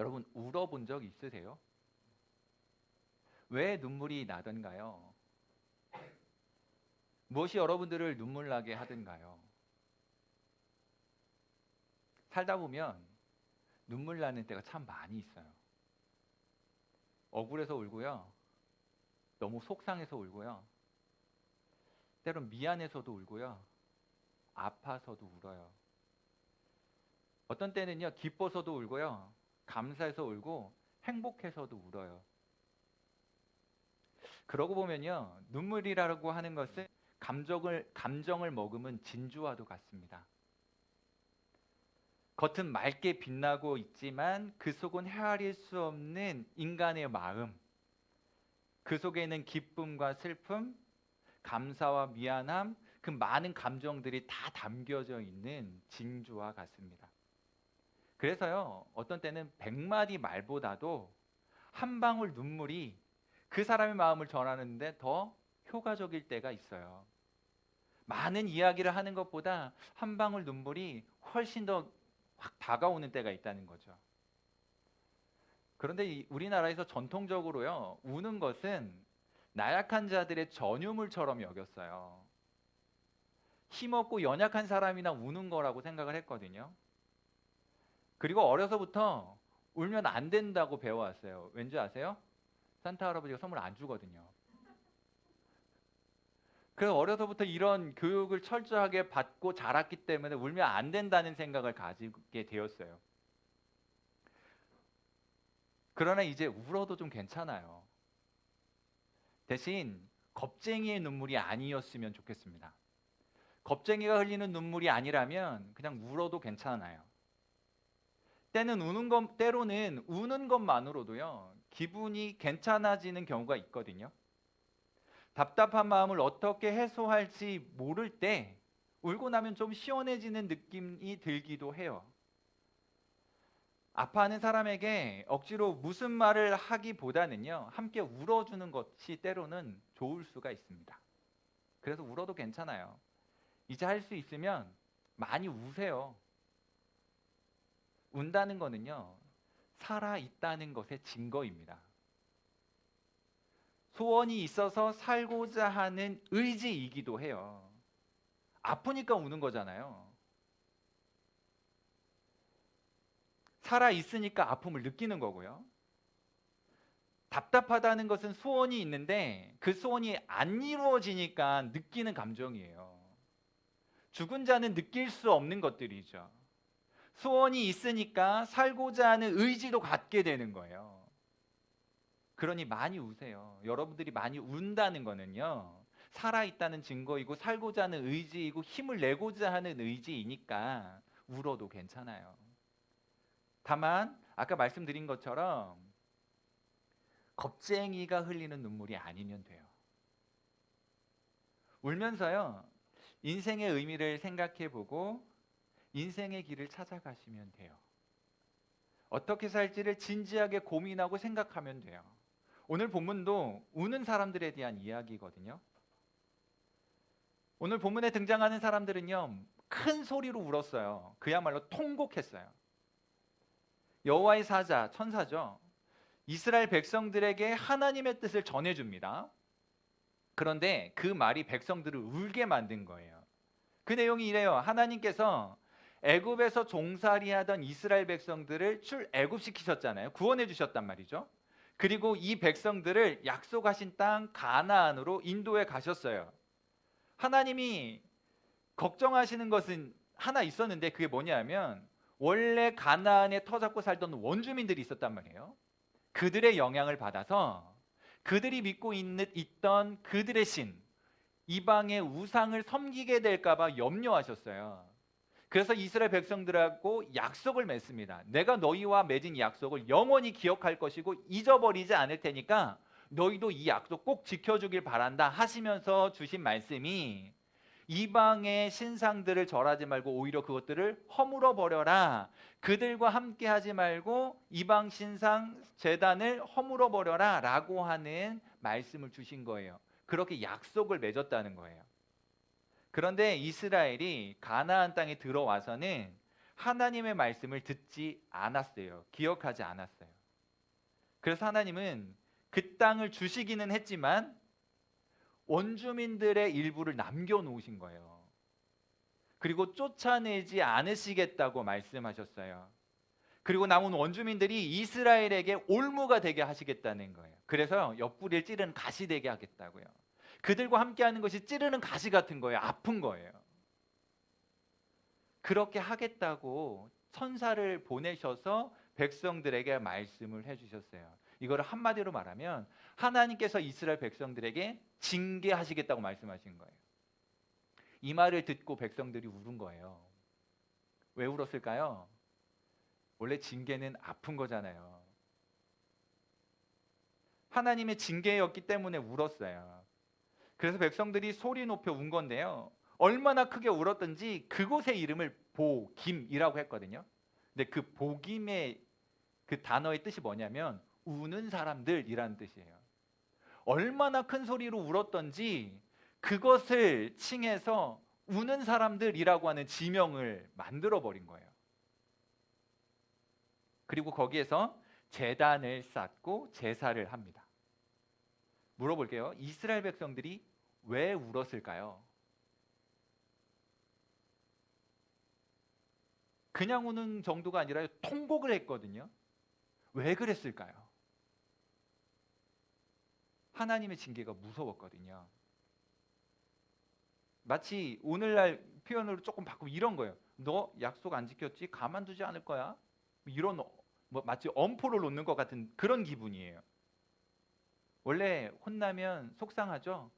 여러분 울어본 적 있으세요? 왜 눈물이 나던가요? 무엇이 여러분들을 눈물 나게 하던가요? 살다 보면 눈물 나는 때가 참 많이 있어요. 억울해서 울고요. 너무 속상해서 울고요. 때론 미안해서도 울고요. 아파서도 울어요. 어떤 때는요, 기뻐서도 울고요. 감사해서 울고 행복해서도 울어요. 그러고 보면요, 눈물이라고 하는 것은 감정을 머금은 진주와도 같습니다. 겉은 맑게 빛나고 있지만 그 속은 헤아릴 수 없는 인간의 마음, 그 속에는 기쁨과 슬픔, 감사와 미안함, 그 많은 감정들이 다 담겨져 있는 진주와 같습니다. 그래서요, 어떤 때는 100마디 말보다도 한 방울 눈물이 그 사람의 마음을 전하는데 더 효과적일 때가 있어요. 많은 이야기를 하는 것보다 한 방울 눈물이 훨씬 더 확 다가오는 때가 있다는 거죠. 그런데 우리나라에서 전통적으로요, 우는 것은 나약한 자들의 전유물처럼 여겼어요. 힘없고 연약한 사람이나 우는 거라고 생각을 했거든요. 그리고 어려서부터 울면 안 된다고 배워왔어요. 왠지 아세요? 산타 할아버지가 선물 안 주거든요. 그래서 어려서부터 이런 교육을 철저하게 받고 자랐기 때문에 울면 안 된다는 생각을 가지게 되었어요. 그러나 이제 울어도 좀 괜찮아요. 대신 겁쟁이의 눈물이 아니었으면 좋겠습니다. 겁쟁이가 흘리는 눈물이 아니라면 그냥 울어도 괜찮아요. 때로는 우는 것만으로도요, 기분이 괜찮아지는 경우가 있거든요. 답답한 마음을 어떻게 해소할지 모를 때 울고 나면 좀 시원해지는 느낌이 들기도 해요. 아파하는 사람에게 억지로 무슨 말을 하기보다는요, 함께 울어주는 것이 때로는 좋을 수가 있습니다. 그래서 울어도 괜찮아요. 이제 할 수 있으면 많이 우세요. 운다는 거는요, 살아있다는 것의 증거입니다. 소원이 있어서 살고자 하는 의지이기도 해요. 아프니까 우는 거잖아요. 살아있으니까 아픔을 느끼는 거고요. 답답하다는 것은 소원이 있는데 그 소원이 안 이루어지니까 느끼는 감정이에요. 죽은 자는 느낄 수 없는 것들이죠. 소원이 있으니까 살고자 하는 의지도 갖게 되는 거예요. 그러니 많이 우세요. 여러분들이 많이 운다는 거는요, 살아있다는 증거이고 살고자 하는 의지이고 힘을 내고자 하는 의지이니까 울어도 괜찮아요. 다만 아까 말씀드린 것처럼 겁쟁이가 흘리는 눈물이 아니면 돼요. 울면서요, 인생의 의미를 생각해보고 인생의 길을 찾아가시면 돼요. 어떻게 살지를 진지하게 고민하고 생각하면 돼요. 오늘 본문도 우는 사람들에 대한 이야기거든요. 오늘 본문에 등장하는 사람들은요, 큰 소리로 울었어요. 그야말로 통곡했어요. 여호와의 사자, 천사죠. 이스라엘 백성들에게 하나님의 뜻을 전해줍니다. 그런데 그 말이 백성들을 울게 만든 거예요. 그 내용이 이래요. 하나님께서 애굽에서 종살이하던 이스라엘 백성들을 출애굽시키셨잖아요. 구원해 주셨단 말이죠. 그리고 이 백성들을 약속하신 땅 가나안으로 인도해 가셨어요. 하나님이 걱정하시는 것은 하나 있었는데 그게 뭐냐면 원래 가나안에 터잡고 살던 원주민들이 있었단 말이에요. 그들의 영향을 받아서 그들이 믿고 있던 그들의 신, 이방의 우상을 섬기게 될까 봐 염려하셨어요. 그래서 이스라엘 백성들하고 약속을 맺습니다. 내가 너희와 맺은 약속을 영원히 기억할 것이고 잊어버리지 않을 테니까 너희도 이 약속 꼭 지켜주길 바란다 하시면서 주신 말씀이 이방의 신상들을 절하지 말고 오히려 그것들을 허물어 버려라. 그들과 함께 하지 말고 이방 신상 제단을 허물어 버려라 라고 하는 말씀을 주신 거예요. 그렇게 약속을 맺었다는 거예요. 그런데 이스라엘이 가나안 땅에 들어와서는 하나님의 말씀을 듣지 않았어요. 기억하지 않았어요. 그래서 하나님은 그 땅을 주시기는 했지만 원주민들의 일부를 남겨놓으신 거예요. 그리고 쫓아내지 않으시겠다고 말씀하셨어요. 그리고 남은 원주민들이 이스라엘에게 올무가 되게 하시겠다는 거예요. 그래서 옆구리를 찌르는 가시 되게 하겠다고요. 그들과 함께하는 것이 찌르는 가시 같은 거예요. 아픈 거예요. 그렇게 하겠다고 천사를 보내셔서 백성들에게 말씀을 해주셨어요. 이거를 한마디로 말하면 하나님께서 이스라엘 백성들에게 징계하시겠다고 말씀하신 거예요. 이 말을 듣고 백성들이 울은 거예요. 왜 울었을까요? 원래 징계는 아픈 거잖아요. 하나님의 징계였기 때문에 울었어요. 그래서 백성들이 소리 높여 운 건데요. 얼마나 크게 울었던지 그곳의 이름을 보김이라고 했거든요. 근데 그 보김의 그 단어의 뜻이 뭐냐면 우는 사람들이라는 뜻이에요. 얼마나 큰 소리로 울었던지 그것을 칭해서 우는 사람들이라고 하는 지명을 만들어 버린 거예요. 그리고 거기에서 제단을 쌓고 제사를 합니다. 물어볼게요. 이스라엘 백성들이 왜 울었을까요? 그냥 우는 정도가 아니라 통곡을 했거든요. 왜 그랬을까요? 하나님의 징계가 무서웠거든요. 마치 오늘날 표현으로 조금 바꾸면 이런 거예요. 너 약속 안 지켰지? 가만두지 않을 거야. 이런 마치 엄포를 놓는 것 같은 그런 기분이에요. 원래 혼나면 속상하죠?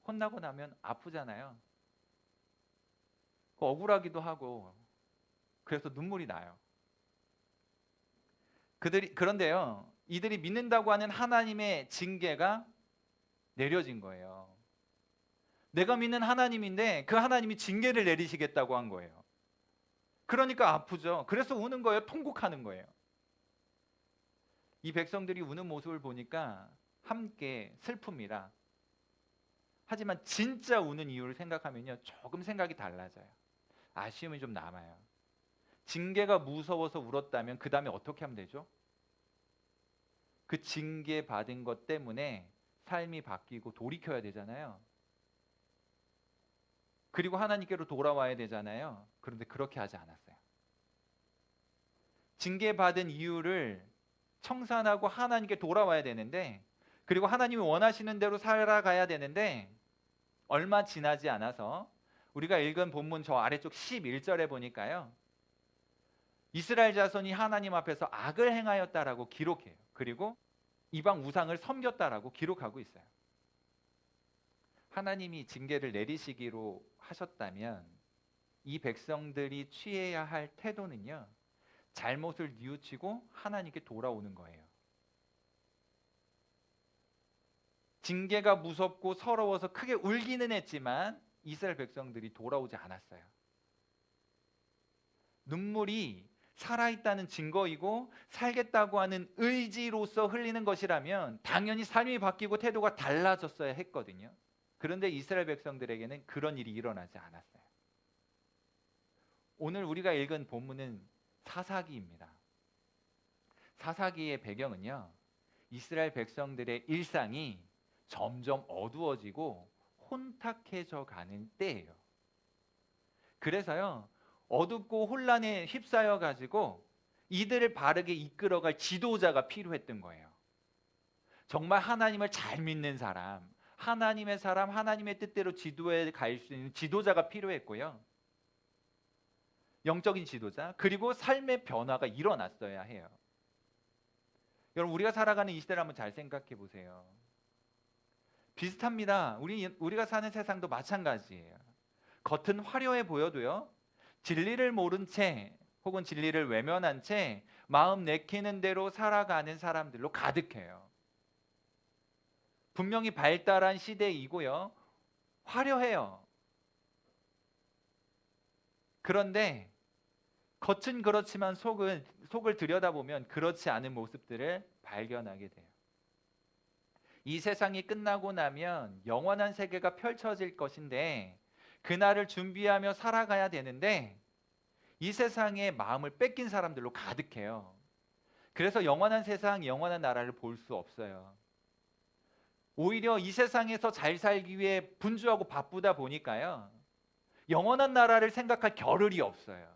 혼나고 나면 아프잖아요. 억울하기도 하고 그래서 눈물이 나요. 그런데요. 이들이 믿는다고 하는 하나님의 징계가 내려진 거예요. 내가 믿는 하나님인데 그 하나님이 징계를 내리시겠다고 한 거예요. 그러니까 아프죠. 그래서 우는 거예요. 통곡하는 거예요. 이 백성들이 우는 모습을 보니까 함께 슬픕니다. 하지만 진짜 우는 이유를 생각하면요. 조금 생각이 달라져요. 아쉬움이 좀 남아요. 징계가 무서워서 울었다면 그 다음에 어떻게 하면 되죠? 그 징계 받은 것 때문에 삶이 바뀌고 돌이켜야 되잖아요. 그리고 하나님께로 돌아와야 되잖아요. 그런데 그렇게 하지 않았어요. 징계받은 이유를 청산하고 하나님께 돌아와야 되는데, 그리고 하나님이 원하시는 대로 살아가야 되는데 얼마 지나지 않아서 우리가 읽은 본문 저 아래쪽 11절에 보니까요. 이스라엘 자손이 하나님 앞에서 악을 행하였다라고 기록해요. 그리고 이방 우상을 섬겼다라고 기록하고 있어요. 하나님이 징계를 내리시기로 하셨다면 이 백성들이 취해야 할 태도는요. 잘못을 뉘우치고 하나님께 돌아오는 거예요. 징계가 무섭고 서러워서 크게 울기는 했지만 이스라엘 백성들이 돌아오지 않았어요. 눈물이 살아있다는 증거이고 살겠다고 하는 의지로서 흘리는 것이라면 당연히 삶이 바뀌고 태도가 달라졌어야 했거든요. 그런데 이스라엘 백성들에게는 그런 일이 일어나지 않았어요. 오늘 우리가 읽은 본문은 사사기입니다. 사사기의 배경은요. 이스라엘 백성들의 일상이 점점 어두워지고 혼탁해져 가는 때예요. 그래서요. 어둡고 혼란에 휩싸여 가지고 이들을 바르게 이끌어갈 지도자가 필요했던 거예요. 정말 하나님을 잘 믿는 사람, 하나님의 사람, 하나님의 뜻대로 지도해 갈 수 있는 지도자가 필요했고요. 영적인 지도자, 그리고 삶의 변화가 일어났어야 해요. 여러분, 우리가 살아가는 이 시대를 한번 잘 생각해 보세요. 비슷합니다. 우리가 사는 세상도 마찬가지예요. 겉은 화려해 보여도요. 진리를 모른 채 혹은 진리를 외면한 채 마음 내키는 대로 살아가는 사람들로 가득해요. 분명히 발달한 시대이고요. 화려해요. 그런데 겉은 그렇지만 속을 들여다보면 그렇지 않은 모습들을 발견하게 돼요. 이 세상이 끝나고 나면 영원한 세계가 펼쳐질 것인데 그날을 준비하며 살아가야 되는데 이 세상의 마음을 뺏긴 사람들로 가득해요. 그래서 영원한 세상, 영원한 나라를 볼 수 없어요. 오히려 이 세상에서 잘 살기 위해 분주하고 바쁘다 보니까요, 영원한 나라를 생각할 겨를이 없어요.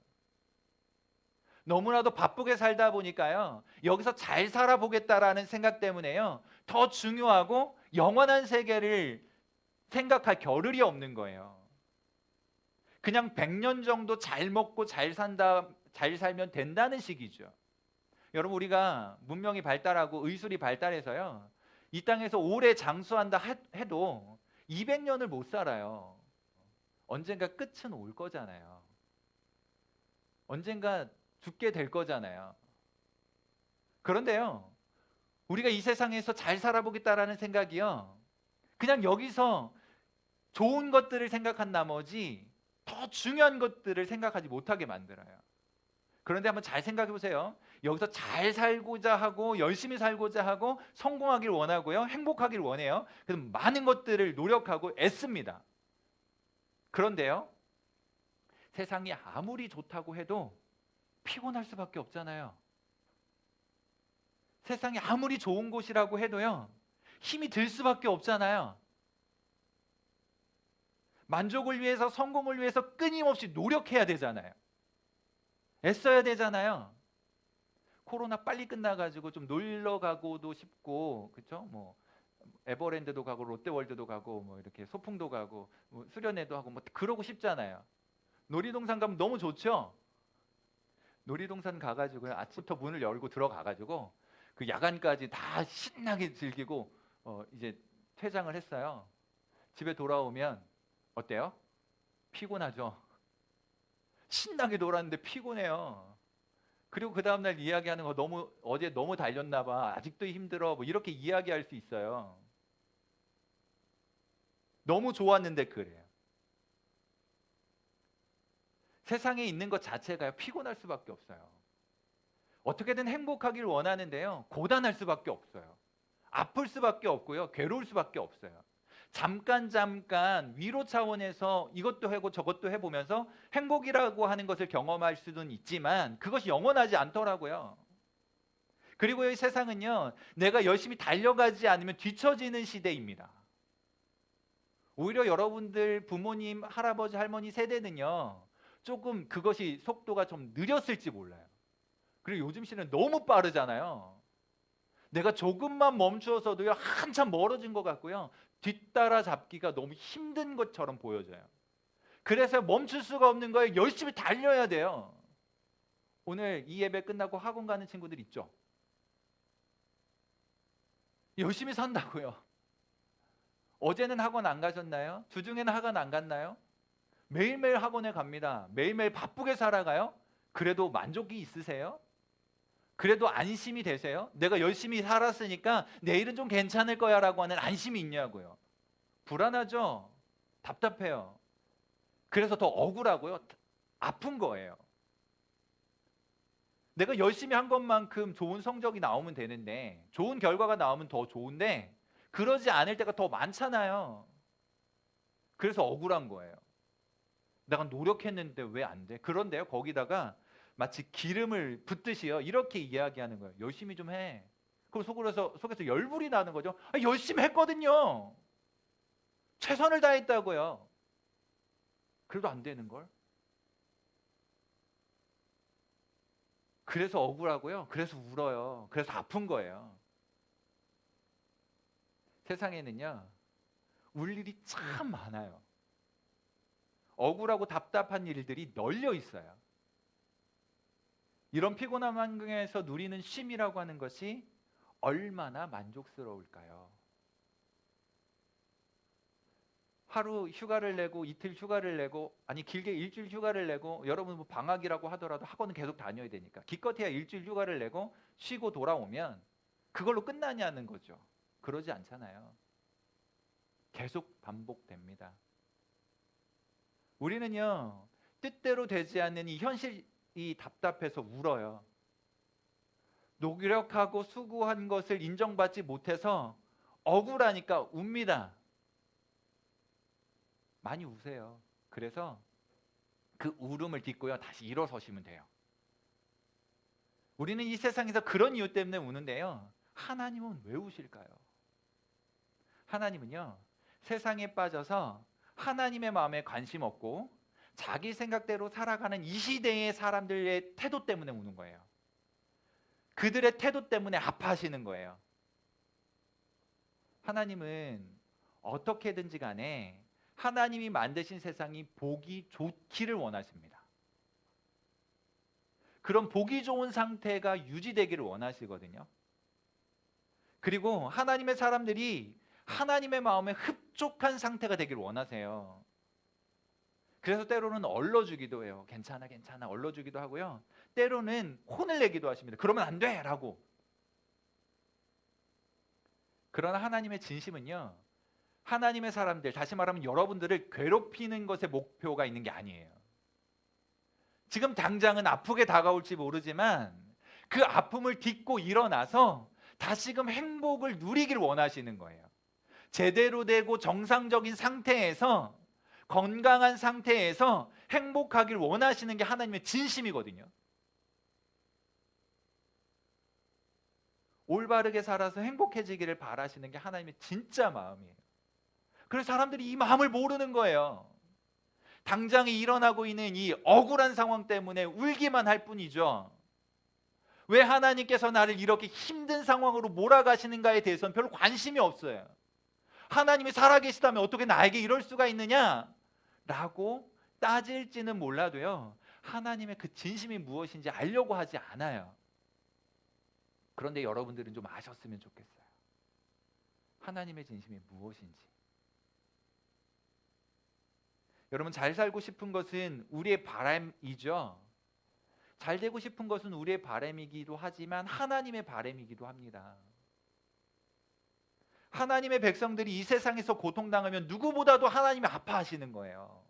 너무나도 바쁘게 살다 보니까요, 여기서 잘 살아보겠다라는 생각 때문에요, 더 중요하고 영원한 세계를 생각할 겨를이 없는 거예요. 그냥 100년 정도 잘 먹고 잘 살면 된다는 식이죠. 여러분, 우리가 문명이 발달하고 의술이 발달해서요, 이 땅에서 오래 장수한다 해도 200년을 못 살아요. 언젠가 끝은 올 거잖아요. 언젠가 죽게 될 거잖아요. 그런데요, 우리가 이 세상에서 잘 살아보겠다라는 생각이요, 그냥 여기서 좋은 것들을 생각한 나머지 더 중요한 것들을 생각하지 못하게 만들어요. 그런데 한번 잘 생각해 보세요. 여기서 잘 살고자 하고 열심히 살고자 하고 성공하길 원하고요, 행복하길 원해요. 그래서 많은 것들을 노력하고 애씁니다. 그런데요, 세상이 아무리 좋다고 해도 피곤할 수밖에 없잖아요. 세상이 아무리 좋은 곳이라고 해도요, 힘이 들 수밖에 없잖아요. 만족을 위해서, 성공을 위해서 끊임없이 노력해야 되잖아요. 애써야 되잖아요. 코로나 빨리 끝나가지고 좀 놀러 가고도 싶고, 그렇죠? 뭐 에버랜드도 가고 롯데월드도 가고 뭐 이렇게 소풍도 가고 뭐 수련회도 하고 뭐 그러고 싶잖아요. 놀이동산 가면 너무 좋죠. 놀이동산 가가지고 아침부터 문을 열고 들어가가지고 그 야간까지 다 신나게 즐기고 이제 퇴장을 했어요. 집에 돌아오면 어때요? 피곤하죠. 신나게 놀았는데 피곤해요. 그리고 그 다음날 이야기하는 거, 어제 너무 달렸나 봐, 아직도 힘들어, 뭐 이렇게 이야기할 수 있어요. 너무 좋았는데 그래요. 세상에 있는 것 자체가 피곤할 수밖에 없어요. 어떻게든 행복하길 원하는데요, 고단할 수밖에 없어요. 아플 수밖에 없고요, 괴로울 수밖에 없어요. 잠깐 위로 차원에서 이것도 하고 저것도 해보면서 행복이라고 하는 것을 경험할 수는 있지만 그것이 영원하지 않더라고요. 그리고 이 세상은요, 내가 열심히 달려가지 않으면 뒤처지는 시대입니다. 오히려 여러분들 부모님, 할아버지, 할머니 세대는요, 조금 그것이 속도가 좀 느렸을지 몰라요. 그리고 요즘 시대는 너무 빠르잖아요. 내가 조금만 멈추어서도요, 한참 멀어진 것 같고요, 뒤따라 잡기가 너무 힘든 것처럼 보여져요. 그래서 멈출 수가 없는 거예요. 열심히 달려야 돼요. 오늘 이 예배 끝나고 학원 가는 친구들 있죠? 열심히 산다고요. 어제는 학원 안 가셨나요? 주중에는 학원 안 갔나요? 매일매일 학원에 갑니다. 매일매일 바쁘게 살아가요? 그래도 만족이 있으세요? 그래도 안심이 되세요? 내가 열심히 살았으니까 내일은 좀 괜찮을 거야 라고 하는 안심이 있냐고요. 불안하죠? 답답해요. 그래서 더 억울하고요, 아픈 거예요. 내가 열심히 한 것만큼 좋은 성적이 나오면 되는데, 좋은 결과가 나오면 더 좋은데 그러지 않을 때가 더 많잖아요. 그래서 억울한 거예요. 내가 노력했는데 왜 안 돼? 그런데요, 거기다가 마치 기름을 붓듯이요, 이렇게 이야기하는 거예요. 열심히 좀 해. 그럼 속에서 열불이 나는 거죠. 열심히 했거든요. 최선을 다했다고요. 그래도 안 되는 걸. 그래서 억울하고요. 그래서 울어요. 그래서 아픈 거예요. 세상에는요, 울 일이 참 많아요. 억울하고 답답한 일들이 널려 있어요. 이런 피곤한 환경에서 누리는 쉼이라고 하는 것이 얼마나 만족스러울까요? 하루 휴가를 내고 이틀 휴가를 내고, 아니 길게 일주일 휴가를 내고, 여러분 뭐 방학이라고 하더라도 학원은 계속 다녀야 되니까 기껏해야 일주일 휴가를 내고 쉬고 돌아오면 그걸로 끝나냐는 거죠. 그러지 않잖아요. 계속 반복됩니다. 우리는요, 뜻대로 되지 않는 이 현실이 답답해서 울어요. 노력하고 수고한 것을 인정받지 못해서 억울하니까 웁니다. 많이 우세요. 그래서 그 울음을 딛고요, 다시 일어서시면 돼요. 우리는 이 세상에서 그런 이유 때문에 우는데요, 하나님은 왜 우실까요? 하나님은요, 세상에 빠져서 하나님의 마음에 관심 없고 자기 생각대로 살아가는 이 시대의 사람들의 태도 때문에 우는 거예요. 그들의 태도 때문에 아파하시는 거예요. 하나님은 어떻게든지 간에 하나님이 만드신 세상이 보기 좋기를 원하십니다. 그런 보기 좋은 상태가 유지되기를 원하시거든요. 그리고 하나님의 사람들이 하나님의 마음에 흡족한 상태가 되기를 원하세요. 그래서 때로는 얼러주기도 해요. 괜찮아 괜찮아 얼러주기도 하고요, 때로는 혼을 내기도 하십니다. 그러면 안 돼! 라고. 그러나 하나님의 진심은요, 하나님의 사람들, 다시 말하면 여러분들을 괴롭히는 것에 목표가 있는 게 아니에요. 지금 당장은 아프게 다가올지 모르지만 그 아픔을 딛고 일어나서 다시금 행복을 누리길 원하시는 거예요. 제대로 되고 정상적인 상태에서, 건강한 상태에서 행복하길 원하시는 게 하나님의 진심이거든요. 올바르게 살아서 행복해지기를 바라시는 게 하나님의 진짜 마음이에요. 그래서 사람들이 이 마음을 모르는 거예요. 당장에 일어나고 있는 이 억울한 상황 때문에 울기만 할 뿐이죠. 왜 하나님께서 나를 이렇게 힘든 상황으로 몰아가시는가에 대해서는 별로 관심이 없어요. 하나님이 살아계시다면 어떻게 나에게 이럴 수가 있느냐? 라고 따질지는 몰라도요, 하나님의 그 진심이 무엇인지 알려고 하지 않아요. 그런데 여러분들은 좀 아셨으면 좋겠어요. 하나님의 진심이 무엇인지. 여러분, 잘 살고 싶은 것은 우리의 바람이죠. 잘 되고 싶은 것은 우리의 바람이기도 하지만 하나님의 바람이기도 합니다. 하나님의 백성들이 이 세상에서 고통당하면 누구보다도 하나님이 아파하시는 거예요.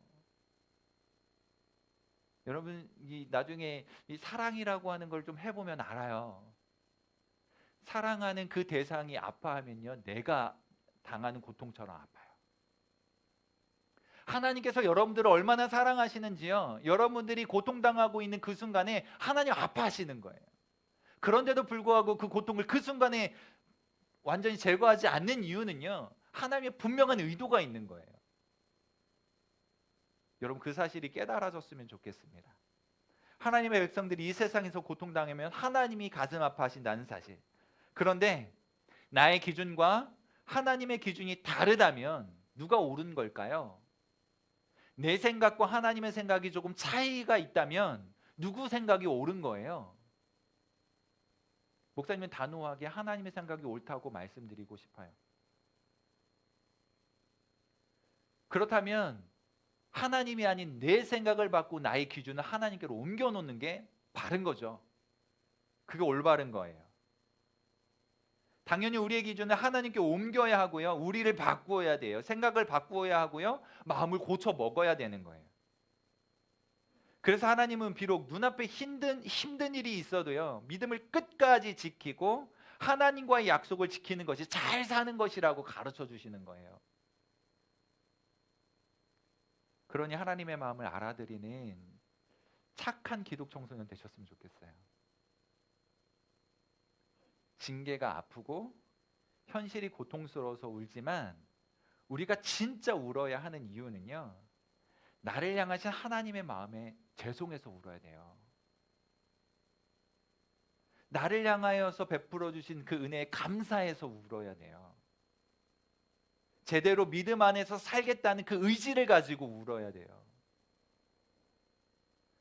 여러분, 나중에 이 사랑이라고 하는 걸 좀 해보면 알아요. 사랑하는 그 대상이 아파하면요, 내가 당하는 고통처럼 아파요. 하나님께서 여러분들을 얼마나 사랑하시는지요, 여러분들이 고통당하고 있는 그 순간에 하나님 아파하시는 거예요. 그런데도 불구하고 그 고통을 그 순간에 완전히 제거하지 않는 이유는요, 하나님의 분명한 의도가 있는 거예요. 여러분, 그 사실이 깨달아졌으면 좋겠습니다. 하나님의 백성들이 이 세상에서 고통당하면 하나님이 가슴 아파하신다는 사실. 그런데 나의 기준과 하나님의 기준이 다르다면 누가 옳은 걸까요? 내 생각과 하나님의 생각이 조금 차이가 있다면 누구 생각이 옳은 거예요? 목사님은 단호하게 하나님의 생각이 옳다고 말씀드리고 싶어요. 그렇다면 하나님이 아닌 내 생각을 받고 나의 기준을 하나님께로 옮겨놓는 게 바른 거죠. 그게 올바른 거예요. 당연히 우리의 기준을 하나님께 옮겨야 하고요, 우리를 바꾸어야 돼요. 생각을 바꾸어야 하고요, 마음을 고쳐 먹어야 되는 거예요. 그래서 하나님은 비록 눈앞에 힘든 일이 있어도요, 믿음을 끝까지 지키고 하나님과의 약속을 지키는 것이 잘 사는 것이라고 가르쳐 주시는 거예요. 그러니 하나님의 마음을 알아들이는 착한 기독 청소년 되셨으면 좋겠어요. 징계가 아프고 현실이 고통스러워서 울지만 우리가 진짜 울어야 하는 이유는요, 나를 향하신 하나님의 마음에 죄송해서 울어야 돼요. 나를 향하여서 베풀어 주신 그 은혜에 감사해서 울어야 돼요. 제대로 믿음 안에서 살겠다는 그 의지를 가지고 울어야 돼요.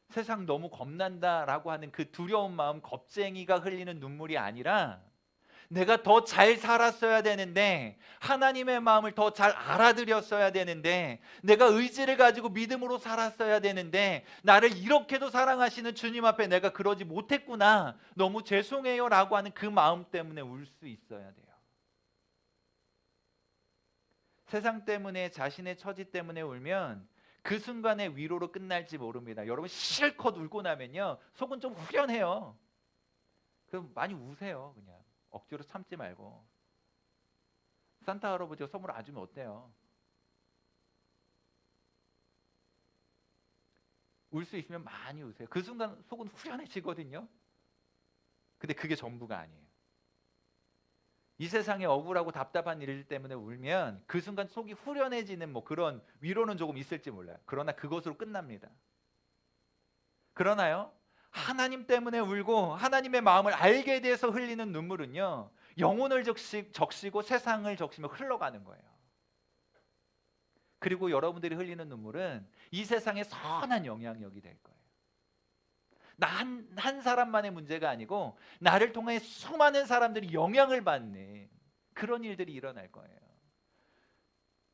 세상 너무 겁난다라고 하는 그 두려운 마음, 겁쟁이가 흘리는 눈물이 아니라 내가 더 잘 살았어야 되는데, 하나님의 마음을 더 잘 알아들였어야 되는데, 내가 의지를 가지고 믿음으로 살았어야 되는데, 나를 이렇게도 사랑하시는 주님 앞에 내가 그러지 못했구나, 너무 죄송해요 라고 하는 그 마음 때문에 울 수 있어야 돼요. 세상 때문에, 자신의 처지 때문에 울면 그 순간의 위로로 끝날지 모릅니다. 여러분, 실컷 울고 나면요, 속은 좀 후련해요. 그럼 많이 우세요. 그냥 억지로 참지 말고. 산타 할아버지가 선물 안 주면 어때요? 울 수 있으면 많이 우세요. 그 순간 속은 후련해지거든요. 근데 그게 전부가 아니에요. 이 세상에 억울하고 답답한 일 때문에 울면 그 순간 속이 후련해지는 뭐 그런 위로는 조금 있을지 몰라요. 그러나 그것으로 끝납니다. 그러나요, 하나님 때문에 울고 하나님의 마음을 알게 돼서 흘리는 눈물은요, 영혼을 적시고 세상을 적시며 흘러가는 거예요. 그리고 여러분들이 흘리는 눈물은 이 세상에 선한 영향력이 될 거예요. 나 한 사람만의 문제가 아니고 나를 통해 수많은 사람들이 영향을 받는 그런 일들이 일어날 거예요.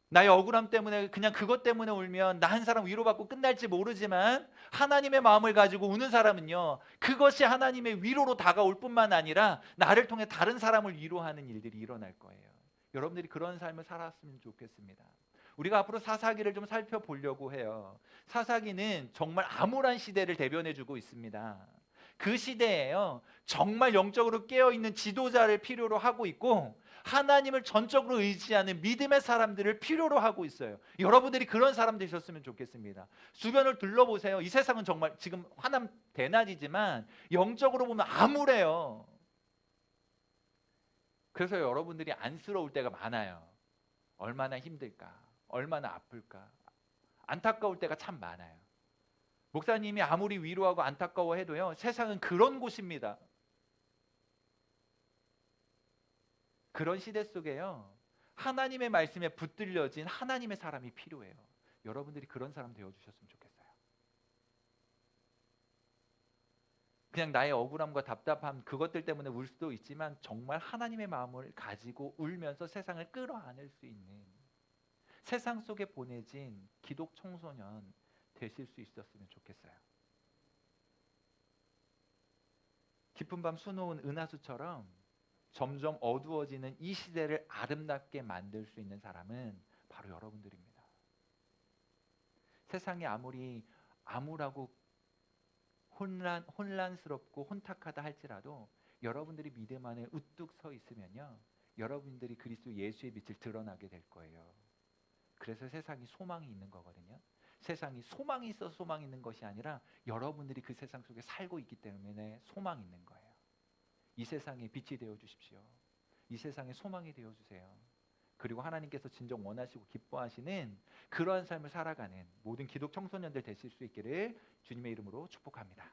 나의 억울함 때문에 그냥 그것 때문에 울면 나 한 사람 위로받고 끝날지 모르지만 하나님의 마음을 가지고 우는 사람은요, 그것이 하나님의 위로로 다가올 뿐만 아니라 나를 통해 다른 사람을 위로하는 일들이 일어날 거예요. 여러분들이 그런 삶을 살았으면 좋겠습니다. 우리가 앞으로 사사기를 좀 살펴보려고 해요. 사사기는 정말 암울한 시대를 대변해주고 있습니다. 그 시대에요, 정말 영적으로 깨어있는 지도자를 필요로 하고 있고 하나님을 전적으로 의지하는 믿음의 사람들을 필요로 하고 있어요. 여러분들이 그런 사람 되셨으면 좋겠습니다. 주변을 둘러보세요. 이 세상은 정말 지금 화남 대낮이지만 영적으로 보면 암울해요. 그래서 여러분들이 안쓰러울 때가 많아요. 얼마나 힘들까? 얼마나 아플까? 안타까울 때가 참 많아요. 목사님이 아무리 위로하고 안타까워해도요, 세상은 그런 곳입니다. 그런 시대 속에요, 하나님의 말씀에 붙들려진 하나님의 사람이 필요해요. 여러분들이 그런 사람 되어주셨으면 좋겠어요. 그냥 나의 억울함과 답답함 그것들 때문에 울 수도 있지만 정말 하나님의 마음을 가지고 울면서 세상을 끌어안을 수 있는, 세상 속에 보내진 기독 청소년 되실 수 있었으면 좋겠어요. 깊은 밤 수놓은 은하수처럼 점점 어두워지는 이 시대를 아름답게 만들 수 있는 사람은 바로 여러분들입니다. 세상이 아무리 암울하고 혼란스럽고 혼탁하다 할지라도 여러분들이 믿음 안에 우뚝 서 있으면요, 여러분들이 그리스도 예수의 빛을 드러나게 될 거예요. 그래서 세상이 소망이 있는 거거든요. 세상이 소망이 있어서 소망이 있는 것이 아니라 여러분들이 그 세상 속에 살고 있기 때문에 소망이 있는 거예요. 이 세상에 빛이 되어 주십시오. 이 세상에 소망이 되어 주세요. 그리고 하나님께서 진정 원하시고 기뻐하시는 그러한 삶을 살아가는 모든 기독 청소년들 되실 수 있기를 주님의 이름으로 축복합니다.